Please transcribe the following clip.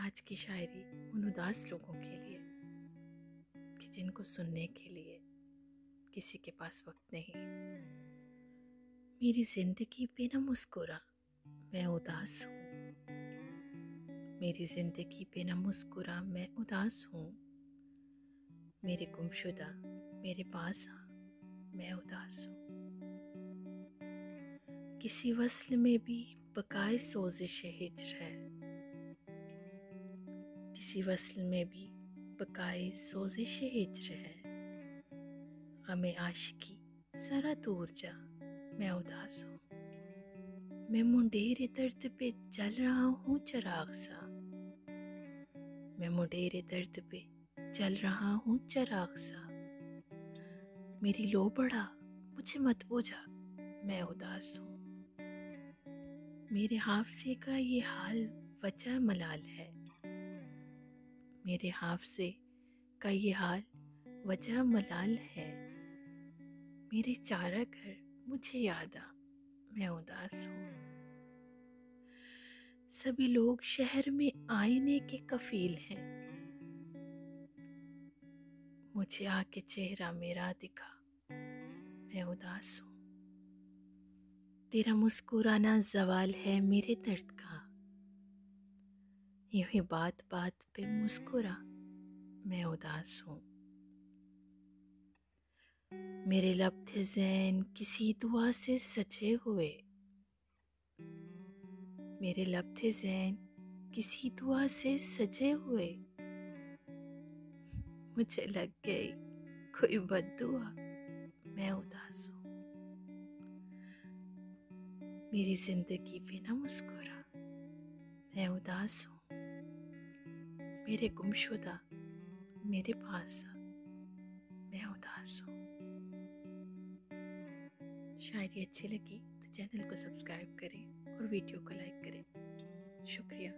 आज की शायरी उन उदास लोगों के लिए कि जिनको सुनने के लिए किसी के पास वक्त नहीं। मेरी जिंदगी पे न मुस्कुरा, मैं उदास हूँ। मेरी जिंदगी पे न मुस्कुरा, मैं उदास हूँ। मेरे गुमशुदा मेरे पास आ, मैं उदास हूँ। किसी वस्ल में भी बकाए सोजिश हिज्र है, किसी वस्ल में भी बकाए सोजिश हिज्र है। गमे आशिकी जरा दूर जा, मैं उदास हूँ। मैं मुंडेरे दर्द पे जल रहा हूँ चिराग सा, मैं मुंडेरे दर्द पे जल रहा हूँ चिराग सा। मेरी लो बढ़ा मुझे मत बुझा, मैं उदास हूँ। मेरे हाफसे का ये हाल वजह मलाल है, मेरे हाफसे का ये हाल वजह मलाल है। मेरे चारा घर मुझे याद आ, मैं उदास हूँ। सभी लोग शहर में आईने के कफील हैं, मुझे आके चेहरा मेरा दिखा, मैं उदास हूँ। तेरा मुस्कुराना जवाल है मेरे दर्द का, यूं ही बात बात पे मुस्कुरा, मैं उदास हूँ। मेरे लब थे ज़ैन किसी दुआ से सजे हुए, मेरे लब थे ज़ैन किसी दुआ से सजे हुए। मुझे लग गई कोई बद्दुआ, मैं उदास हूँ। मेरी जिंदगी पे न मुस्कुरा, मैं उदास हूँ। मेरे गुमशुदा मेरे पास आ, मैं उदास हूँ। शायरी अच्छी लगी तो चैनल को सब्सक्राइब करें और वीडियो को लाइक करें। शुक्रिया।